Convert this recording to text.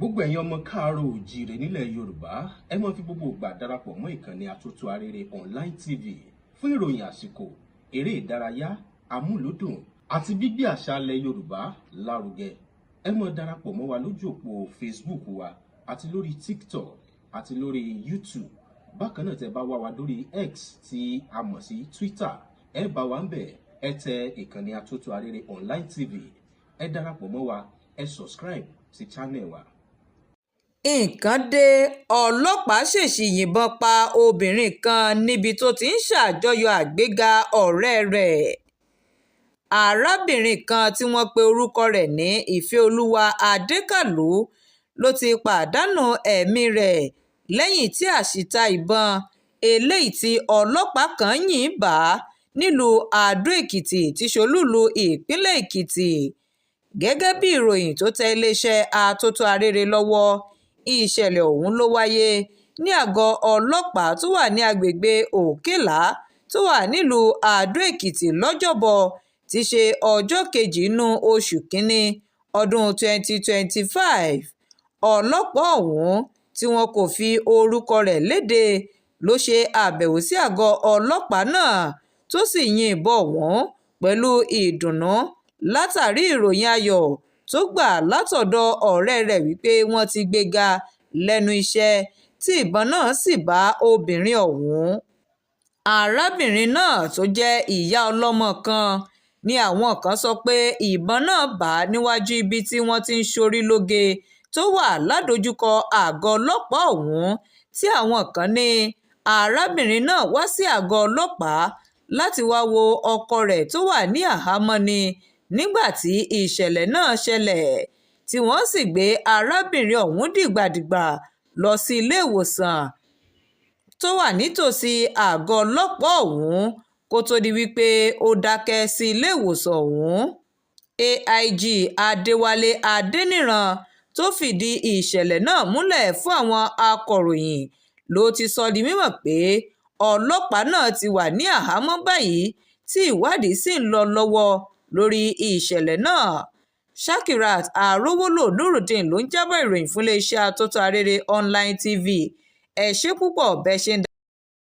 gbogbo ẹ̀yin ọmọ káàárọ̀ oòjíire nílẹ̀ Yorùbá ẹ máa fi gbogbo ìgbà darapọ̀ mọ́ ìkànnì Atótó Arére online TV fún ìròyìn àsìkò, eré ìdárayá, amúlùúdùn àti gbígbé àṣà ilẹ̀ Yorùbá lárugẹ. Ẹ máa darapọ̀ mọ́ wa lójú òpó Facebook wa àti lórí TikTok àti lórí YouTube. Bákan náà tẹ́ bá wá wa lórí X tí a mọ̀ sí Twitter, ẹ bá wa ń bẹ̀, ẹ tẹ ìkànnì Atótó Arére online TV. Ẹ darapọ̀ mọ́ wa, ẹ subscribe sí channel wa. Nǹkan dé, ọlọ́pàá ṣèṣì yìnbọn pa obìnrin kan níbi tó ti ń ṣàjọyọ̀ àgbéga ọ̀rẹ́ rẹ̀. Arábìnrin kan tí wọ́n pe orúkọ rẹ̀ ní Ìfẹ́olúwa Adékàlú ló ti pàdánù ẹ̀mí rẹ̀ lẹ́yìn tí àṣìta ìbọn eléyìí tí ọlọ́pàá kan yìn bá nílùú Àdó-Èkìtì tí ṣolúìlú ìpínlẹ̀ Èkìtì. Gẹ́gẹ́ bí ìròyìn tó tẹ iléeṣẹ́ Atótó Arére lọ́wọ́, ìṣẹ̀lẹ̀ ọ̀hún ló wáyé ní àgọ́ ọlọ́pàá tó wà ní agbègbè Òkèlá tó wà nílùú Àdó-Èkìtì lọ́jọ́bọ̀ tí ṣe ọjọ́ kejì inú oṣù kínní ọdún 2025. Ọlọ́pàá ọ̀hún tí wọn kò fi orúkọ rẹ̀ léde ló ṣe àbẹ̀wò sí àgọ́ ọlọ́pàá náà tó sì yin ìbọn ọ̀hún pẹ̀lú ìdùnnú látàrí ìròyìn ayọ̀ tó gbà látọ̀dọ̀ ọ̀rẹ́ rẹ̀ wípé wọ́n ti gbéga lẹ́nu iṣẹ́ tí ìbọn náà sì bá obìnrin ọ̀hún. Arábìnrin náà tó jẹ́ ìyá ọlọ́mọ kan ni àwọn kan sọ pé ìbọn náà bá níwájú ibi tí wọ́n ti ń ṣorí lóge tó wà ládojúkọ àgọ́ ọlọ́pàá ọ̀hún, tí àwọn kan ní arábìnrin náà wá sí àgọ́ ọlọ́pàá láti wá wo ọkọ rẹ̀ tó wà ní àhámọ́ ni nígbà tí ìṣẹ̀lẹ̀ náà ṣẹlẹ̀, tí wọ́n sì gbé arábìnrin ọ̀hún dìgbàdìgbà lọ sí ilé ìwòsàn tó wà nítòsí àgọ́ ọlọ́pàá ọ̀hún kó tó di wípé ó dákẹ́ sí ilé ìwòsàn ọ̀hún. AIG Adéwálé Adéníran tó fìdí ìṣẹ̀lẹ̀ náà múlẹ̀ fún àwọn akọ̀ròyìn ló ti sọ di mímọ̀ pé ọlọ́pàá náà ti wà ní àhámọ́ báyìí tí ìwádìí sì ń lọ lọ́wọ́ lórí ìṣẹ̀lẹ̀ náà. Shakirat Arówólò Nurudeen ló ń jábọ̀ ìròyìn fún iléeṣẹ́ Atótó Arére online TV. Ẹ ṣé púpọ̀ bẹ́ẹ̀ ṣe ń